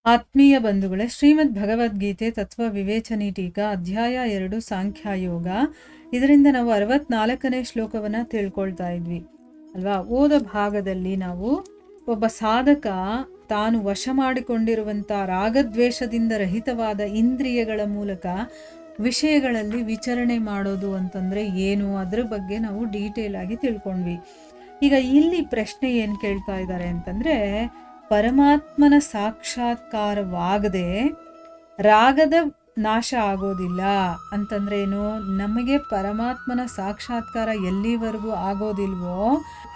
ಆತ್ಮೀಯ ಬಂಧುಗಳೇ, ಶ್ರೀಮದ್ ಭಗವದ್ಗೀತೆ ತತ್ವ ವಿವೇಚನಿ ಟೀಕಾ ಅಧ್ಯಾಯ 2 ಸಾಂಖ್ಯಯೋಗ. ಇದರಿಂದ ನಾವು 64ನೇ ಶ್ಲೋಕವನ್ನು ತಿಳ್ಕೊಳ್ತಾ ಇದ್ವಿ ಅಲ್ವಾ. ಓದ ಭಾಗದಲ್ಲಿ ನಾವು ಒಬ್ಬ ಸಾಧಕ ತಾನು ವಶ ಮಾಡಿಕೊಂಡಿರುವಂಥ ರಾಗದ್ವೇಷದಿಂದ ರಹಿತವಾದ ಇಂದ್ರಿಯಗಳ ಮೂಲಕ ವಿಷಯಗಳಲ್ಲಿ ವಿಚರಣೆ ಮಾಡೋದು ಅಂತಂದರೆ ಏನು, ಅದ್ರ ಬಗ್ಗೆ ನಾವು ಡೀಟೇಲ್ ಆಗಿ ತಿಳ್ಕೊಂಡ್ವಿ. ಈಗ ಇಲ್ಲಿ ಪ್ರಶ್ನೆ ಏನು ಕೇಳ್ತಾ ಇದ್ದಾರೆ ಅಂತಂದರೆ, ಪರಮಾತ್ಮನ ಸಾಕ್ಷಾತ್ಕಾರವಾಗದೆ ರಾಗದ ನಾಶ ಆಗೋದಿಲ್ಲ ಅಂತಂದ್ರೆ ಏನು? ನಮಗೆ ಪರಮಾತ್ಮನ ಸಾಕ್ಷಾತ್ಕಾರ ಎಲ್ಲಿವರೆಗೂ ಆಗೋದಿಲ್ವೋ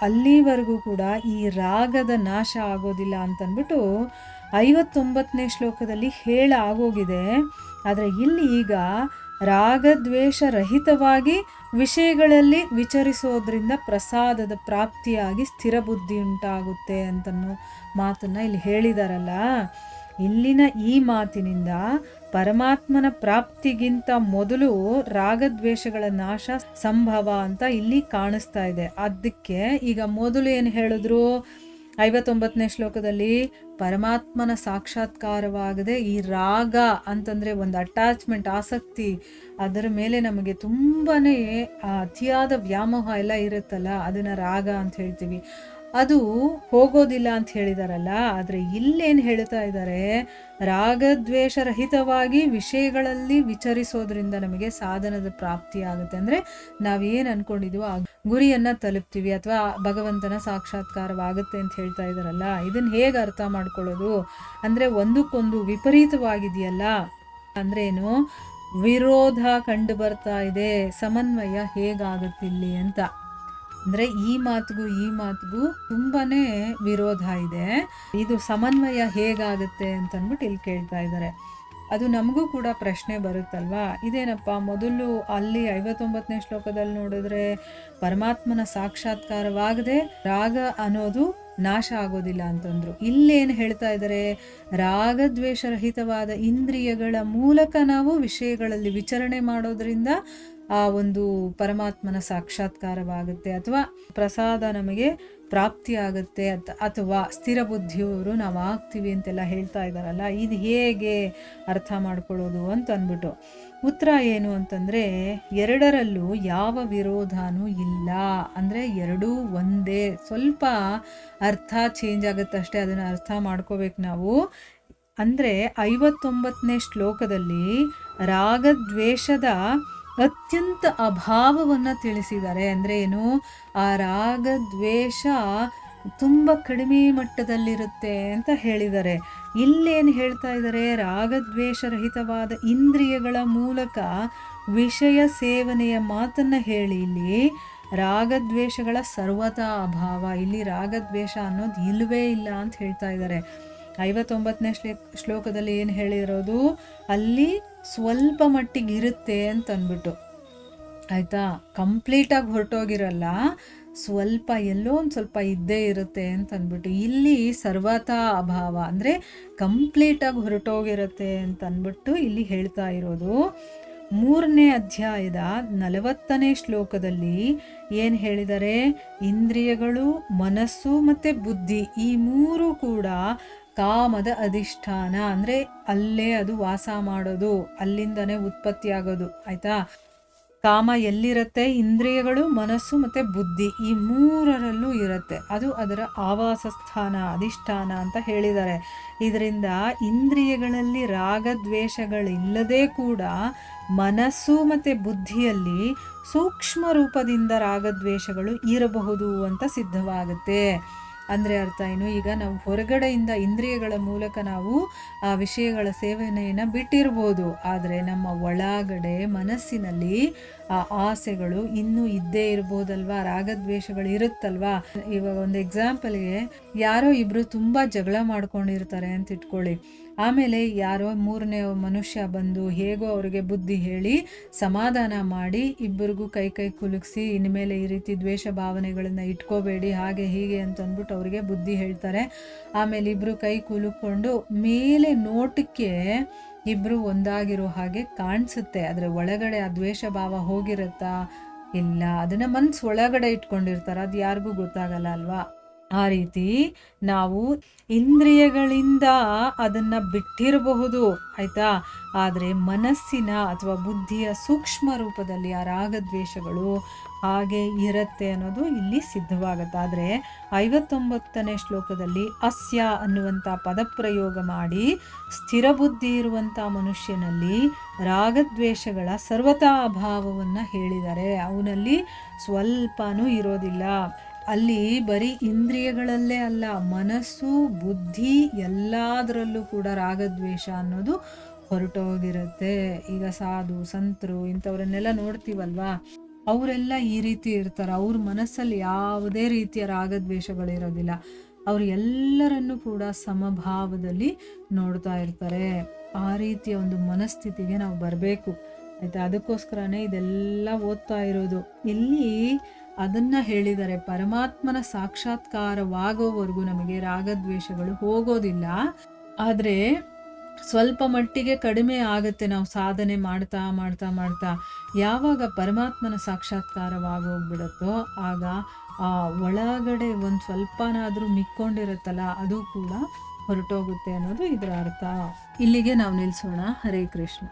ಅಲ್ಲಿವರೆಗೂ ಕೂಡ ಈ ರಾಗದ ನಾಶ ಆಗೋದಿಲ್ಲ ಅಂತಂದ್ಬಿಟ್ಟು 59ನೇ ಶ್ಲೋಕದಲ್ಲಿ ಆಗೋಗಿದೆ. ಆದರೆ ಇಲ್ಲಿ ಈಗ ರಾಗದ್ವೇಷ ರಹಿತವಾಗಿ ವಿಷಯಗಳಲ್ಲಿ ವಿಚರಿಸೋದ್ರಿಂದ ಪ್ರಸಾದದ ಪ್ರಾಪ್ತಿಯಾಗಿ ಸ್ಥಿರ ಬುದ್ಧಿ ಉಂಟಾಗುತ್ತೆ ಅಂತನೋ ಮಾತನ್ನು ಇಲ್ಲಿ ಹೇಳಿದಾರಲ್ಲ. ಇಲ್ಲಿನ ಈ ಮಾತಿನಿಂದ ಪರಮಾತ್ಮನ ಪ್ರಾಪ್ತಿಗಿಂತ ಮೊದಲು ರಾಗದ್ವೇಷಗಳ ನಾಶ ಸಂಭವ ಅಂತ ಇಲ್ಲಿ ಕಾಣಿಸ್ತಾ ಇದೆ. ಅದಕ್ಕೆ ಈಗ ಮೊದಲು ಏನು ಹೇಳಿದ್ರು 59ನೇ ಶ್ಲೋಕದಲ್ಲಿ, ಪರಮಾತ್ಮನ ಸಾಕ್ಷಾತ್ಕಾರವಾಗದೆ ಈ ರಾಗ ಅಂತಂದರೆ ಒಂದು ಅಟ್ಯಾಚ್ಮೆಂಟ್, ಆಸಕ್ತಿ, ಅದರ ಮೇಲೆ ನಮಗೆ ತುಂಬಾ ಅತಿಯಾದ ವ್ಯಾಮೋಹ ಎಲ್ಲ ಇರುತ್ತಲ್ಲ, ಅದನ್ನು ರಾಗ ಅಂತ ಹೇಳ್ತೀವಿ, ಅದು ಹೋಗೋದಿಲ್ಲ ಅಂತ ಹೇಳಿದಾರಲ್ಲ. ಆದರೆ ಇಲ್ಲೇನು ಹೇಳ್ತಾ ಇದ್ದಾರೆ, ರಾಗದ್ವೇಷ ರಹಿತವಾಗಿ ವಿಷಯಗಳಲ್ಲಿ ವಿಚರಿಸೋದ್ರಿಂದ ನಮಗೆ ಸಾಧನದ ಪ್ರಾಪ್ತಿ ಆಗುತ್ತೆ. ಅಂದರೆ ನಾವೇನು ಅನ್ಕೊಂಡಿದ್ವೋ ಆ ಗುರಿಯನ್ನು ತಲುಪ್ತೀವಿ ಅಥವಾ ಭಗವಂತನ ಸಾಕ್ಷಾತ್ಕಾರವಾಗುತ್ತೆ ಅಂತ ಹೇಳ್ತಾ ಇದ್ದಾರಲ್ಲ. ಇದನ್ನು ಹೇಗೆ ಅರ್ಥ ಮಾಡ್ಕೊಳ್ಳೋದು ಅಂದರೆ, ಒಂದಕ್ಕೊಂದು ವಿಪರೀತವಾಗಿದೆಯಲ್ಲ ಅಂದ್ರೆ ಏನು, ವಿರೋಧ ಕಂಡು ಬರ್ತಾ ಇದೆ, ಸಮನ್ವಯ ಹೇಗಾಗುತ್ತಿಲ್ಲಿ ಅಂತ. ಅಂದರೆ ಈ ಮಾತಿಗೂ ತುಂಬಾನೇ ವಿರೋಧ ಇದೆ, ಇದು ಸಮನ್ವಯ ಹೇಗಾಗುತ್ತೆ ಅಂತಂದ್ಬಿಟ್ಟು ಇಲ್ಲಿ ಕೇಳ್ತಾ ಇದ್ದಾರೆ. ಅದು ನಮಗೂ ಕೂಡ ಪ್ರಶ್ನೆ ಬರುತ್ತಲ್ವಾ, ಇದೇನಪ್ಪ ಮೊದಲು ಅಲ್ಲಿ 59ನೇ ಶ್ಲೋಕದಲ್ಲಿ ನೋಡಿದ್ರೆ ಪರಮಾತ್ಮನ ಸಾಕ್ಷಾತ್ಕಾರವಾಗದೆ ರಾಗ ಅನ್ನೋದು ನಾಶ ಆಗೋದಿಲ್ಲ ಅಂತಂದ್ರು. ಇಲ್ಲೇನು ಹೇಳ್ತಾ ಇದ್ದಾರೆ, ರಾಗದ್ವೇಷ ರಹಿತವಾದ ಇಂದ್ರಿಯಗಳ ಮೂಲಕ ನಾವು ವಿಷಯಗಳಲ್ಲಿ ವಿಚರಣೆ ಮಾಡೋದ್ರಿಂದ ಆ ಒಂದು ಪರಮಾತ್ಮನ ಸಾಕ್ಷಾತ್ಕಾರವಾಗುತ್ತೆ ಅಥವಾ ಪ್ರಸಾದ ನಮಗೆ ಪ್ರಾಪ್ತಿ ಆಗುತ್ತೆ ಅಥವಾ ಸ್ಥಿರ ಬುದ್ಧಿಯವರು ನಾವು ಆಗ್ತೀವಿ ಅಂತೆಲ್ಲ ಹೇಳ್ತಾ ಇದ್ದಾರಲ್ಲ. ಇದು ಹೇಗೆ ಅರ್ಥ ಮಾಡ್ಕೊಳ್ಳೋದು ಅಂತ ಅಂದ್ಬಿಟ್ಟು ಉತ್ತರ ಏನು ಅಂತಂದರೆ, ಎರಡರಲ್ಲೂ ಯಾವ ವಿರೋಧನೂ ಇಲ್ಲ. ಅಂದರೆ ಎರಡೂ ಒಂದೇ, ಸ್ವಲ್ಪ ಅರ್ಥ ಚೇಂಜ್ ಆಗುತ್ತಷ್ಟೇ, ಅದನ್ನು ಅರ್ಥ ಮಾಡ್ಕೋಬೇಕು ನಾವು. ಅಂದರೆ 59ನೇ ಶ್ಲೋಕದಲ್ಲಿ ರಾಗದ್ವೇಷದ ಅತ್ಯಂತ ಅಭಾವವನ್ನು ತಿಳಿಸಿದ್ದಾರೆ. ಅಂದರೆ ಏನು, ಆ ರಾಗದ್ವೇಷ ತುಂಬ ಕಡಿಮೆ ಮಟ್ಟದಲ್ಲಿರುತ್ತೆ ಅಂತ ಹೇಳಿದ್ದಾರೆ. ಇಲ್ಲೇನು ಹೇಳ್ತಾ ಇದ್ದಾರೆ, ರಾಗದ್ವೇಷ ರಹಿತವಾದ ಇಂದ್ರಿಯಗಳ ಮೂಲಕ ವಿಷಯ ಸೇವನೆಯ ಮಾತನ್ನು ಹೇಳಿ ಇಲ್ಲಿ ರಾಗದ್ವೇಷಗಳ ಸರ್ವತಾ ಅಭಾವ, ಇಲ್ಲಿ ರಾಗದ್ವೇಷ ಅನ್ನೋದು ಇಲ್ಲವೇ ಇಲ್ಲ ಅಂತ ಹೇಳ್ತಾ ಇದ್ದಾರೆ. 59ನೇ ಶ್ಲೋಕದಲ್ಲಿ ಏನು ಹೇಳಿರೋದು, ಅಲ್ಲಿ ಸ್ವಲ್ಪ ಮಟ್ಟಿಗೆ ಇರುತ್ತೆ ಅಂತ ಅಂದ್ಬಿಟ್ಟು ಆಯಿತಾ, ಕಂಪ್ಲೀಟಾಗಿ ಹೊರಟೋಗಿರಲ್ಲ, ಸ್ವಲ್ಪ ಎಲ್ಲೋ ಒಂದು ಸ್ವಲ್ಪ ಇದ್ದೇ ಇರುತ್ತೆ ಅಂತ ಅಂದ್ಬಿಟ್ಟು. ಇಲ್ಲಿ ಸರ್ವತಾ ಅಭಾವ ಅಂದರೆ ಕಂಪ್ಲೀಟಾಗಿ ಹೊರಟೋಗಿರುತ್ತೆ ಅಂತ ಅಂದ್ಬಿಟ್ಟು ಇಲ್ಲಿ ಹೇಳ್ತಾ ಇರೋದು. 3ನೇ ಅಧ್ಯಾಯದ 40ನೇ ಶ್ಲೋಕದಲ್ಲಿ ಏನು ಹೇಳಿದ್ದಾರೆ, ಇಂದ್ರಿಯಗಳು, ಮನಸ್ಸು ಮತ್ತು ಬುದ್ಧಿ ಈ ಮೂರು ಕೂಡ ಕಾಮದ ಅಧಿಷ್ಠಾನ, ಅಂದರೆ ಅಲ್ಲೇ ಅದು ವಾಸ ಮಾಡೋದು, ಅಲ್ಲಿಂದನೇ ಉತ್ಪತ್ತಿ ಆಗೋದು. ಆಯಿತಾ, ಕಾಮ ಎಲ್ಲಿರುತ್ತೆ, ಇಂದ್ರಿಯಗಳು, ಮನಸ್ಸು ಮತ್ತು ಬುದ್ಧಿ ಈ ಮೂರರಲ್ಲೂ ಇರುತ್ತೆ, ಅದು ಅದರ ಆವಾಸ ಸ್ಥಾನ, ಅಧಿಷ್ಠಾನ ಅಂತ ಹೇಳಿದ್ದಾರೆ. ಇದರಿಂದ ಇಂದ್ರಿಯಗಳಲ್ಲಿ ರಾಗದ್ವೇಷಗಳಿಲ್ಲದೆ ಕೂಡ ಮನಸ್ಸು ಮತ್ತು ಬುದ್ಧಿಯಲ್ಲಿ ಸೂಕ್ಷ್ಮ ರೂಪದಿಂದ ರಾಗದ್ವೇಷಗಳು ಇರಬಹುದು ಅಂತ ಸಿದ್ಧವಾಗುತ್ತೆ. ಅಂದರೆ ಅರ್ಥ ಏನು, ಈಗ ನಾವು ಹೊರಗಡೆಯಿಂದ ಇಂದ್ರಿಯಗಳ ಮೂಲಕ ನಾವು ಆ ವಿಷಯಗಳ ಸೇವನೆಯನ್ನು ಬಿಟ್ಟಿರ್ಬೋದು, ಆದರೆ ನಮ್ಮ ಒಳಗಡೆ ಮನಸ್ಸಿನಲ್ಲಿ ಆ ಆಸೆಗಳು ಇನ್ನೂ ಇದ್ದೇ ಇರ್ಬೋದಲ್ವಾ, ರಾಗದ್ವೇಷಗಳು ಇರುತ್ತಲ್ವಾ. ಇವಾಗ ಒಂದು ಎಕ್ಸಾಂಪಲ್ಗೆ, ಯಾರೋ ಇಬ್ಬರು ತುಂಬ ಜಗಳ ಮಾಡ್ಕೊಂಡಿರ್ತಾರೆ ಅಂತ ಇಟ್ಕೊಳ್ಳಿ. ಆಮೇಲೆ ಯಾರೋ 3ನೇ ಮನುಷ್ಯ ಬಂದು ಹೇಗೋ ಅವರಿಗೆ ಬುದ್ಧಿ ಹೇಳಿ ಸಮಾಧಾನ ಮಾಡಿ ಇಬ್ಬರಿಗೂ ಕೈ ಕುಲುಕಿಸಿ ಇನ್ಮೇಲೆ ಈ ರೀತಿ ದ್ವೇಷ ಭಾವನೆಗಳನ್ನು ಇಟ್ಕೋಬೇಡಿ ಹಾಗೆ ಹೀಗೆ ಅಂತ ಅಂದ್ಬಿಟ್ಟು ಅವರಿಗೆ ಬುದ್ಧಿ ಹೇಳ್ತಾರೆ. ಆಮೇಲೆ ಇಬ್ಬರು ಕೈ ಕುಲುಕೊಂಡು ಮೇಲೆ ನೋಟಕ್ಕೆ ಇಬ್ಬರು ಒಂದಾಗಿರೋ ಹಾಗೆ ಕಾಣಿಸುತ್ತೆ, ಆದರೆ ಒಳಗಡೆ ಆ ದ್ವೇಷ ಭಾವ ಹೋಗಿರುತ್ತಾ? ಇಲ್ಲ, ಅದನ್ನು ಮನಸ್ಸು ಒಳಗಡೆ ಇಟ್ಕೊಂಡಿರ್ತಾರೆ, ಅದು ಯಾರಿಗೂ ಗೊತ್ತಾಗಲ್ಲ ಅಲ್ವಾ. ಆ ರೀತಿ ನಾವು ಇಂದ್ರಿಯಗಳಿಂದ ಅದನ್ನು ಬಿಟ್ಟಿರಬಹುದು, ಆಯಿತಾ. ಆದರೆ ಮನಸ್ಸಿನ ಅಥವಾ ಬುದ್ಧಿಯ ಸೂಕ್ಷ್ಮ ರೂಪದಲ್ಲಿ ಆ ರಾಗದ್ವೇಷಗಳು ಹಾಗೆ ಇರುತ್ತೆ ಅನ್ನೋದು ಇಲ್ಲಿ ಸಿದ್ಧವಾಗುತ್ತೆ. ಆದರೆ 59ನೇ ಶ್ಲೋಕದಲ್ಲಿ ಅಸ್ಯ ಅನ್ನುವಂಥ ಪದಪ್ರಯೋಗ ಮಾಡಿ ಸ್ಥಿರ ಬುದ್ಧಿ ಇರುವಂಥ ಮನುಷ್ಯನಲ್ಲಿ ರಾಗದ್ವೇಷಗಳ ಸರ್ವತಾ ಅಭಾವವನ್ನು ಹೇಳಿದ್ದಾರೆ. ಅವನಲ್ಲಿ ಸ್ವಲ್ಪನೂ ಇರೋದಿಲ್ಲ. ಅಲ್ಲಿ ಬರೀ ಇಂದ್ರಿಯಗಳಲ್ಲೇ ಅಲ್ಲ, ಮನಸ್ಸು ಬುದ್ಧಿ ಎಲ್ಲದರಲ್ಲೂ ಕೂಡ ರಾಗದ್ವೇಷ ಅನ್ನೋದು ಹೊರಟೋಗಿರುತ್ತೆ. ಈಗ ಸಾಧು ಸಂತರು ಇಂಥವ್ರನ್ನೆಲ್ಲ ನೋಡ್ತೀವಲ್ವಾ, ಅವರೆಲ್ಲ ಈ ರೀತಿ ಇರ್ತಾರೆ. ಅವ್ರ ಮನಸ್ಸಲ್ಲಿ ಯಾವುದೇ ರೀತಿಯ ರಾಗದ್ವೇಷಗಳಿರೋದಿಲ್ಲ. ಅವ್ರು ಎಲ್ಲರನ್ನೂ ಕೂಡ ಸಮಭಾವದಲ್ಲಿ ನೋಡ್ತಾ ಇರ್ತಾರೆ. ಆ ರೀತಿಯ ಒಂದು ಮನಸ್ಥಿತಿಗೆ ನಾವು ಬರಬೇಕು, ಆಯಿತಾ. ಅದಕ್ಕೋಸ್ಕರನೇ ಇದೆಲ್ಲ ಓದ್ತಾ ಇರೋದು. ಇಲ್ಲಿ ಅದನ್ನು ಹೇಳಿದ್ದಾರೆ, ಪರಮಾತ್ಮನ ಸಾಕ್ಷಾತ್ಕಾರವಾಗೋವರೆಗೂ ನಮಗೆ ರಾಗದ್ವೇಷಗಳು ಹೋಗೋದಿಲ್ಲ. ಆದರೆ ಸ್ವಲ್ಪ ಮಟ್ಟಿಗೆ ಕಡಿಮೆ ಆಗುತ್ತೆ ನಾವು ಸಾಧನೆ ಮಾಡ್ತಾ ಮಾಡ್ತಾ ಮಾಡ್ತಾ. ಯಾವಾಗ ಪರಮಾತ್ಮನ ಸಾಕ್ಷಾತ್ಕಾರವಾಗೋಗ್ಬಿಡುತ್ತೋ ಆಗ ಆ ಒಳಗಡೆ ಒಂದು ಸ್ವಲ್ಪನಾದರೂ ಮಿಕ್ಕೊಂಡಿರುತ್ತಲ್ಲ, ಅದು ಕೂಡ ಹೊರಟೋಗುತ್ತೆ ಅನ್ನೋದು ಇದರ ಅರ್ಥ. ಇಲ್ಲಿಗೆ ನಾವು ನಿಲ್ಲಿಸೋಣ. ಹರೇ ಕೃಷ್ಣ.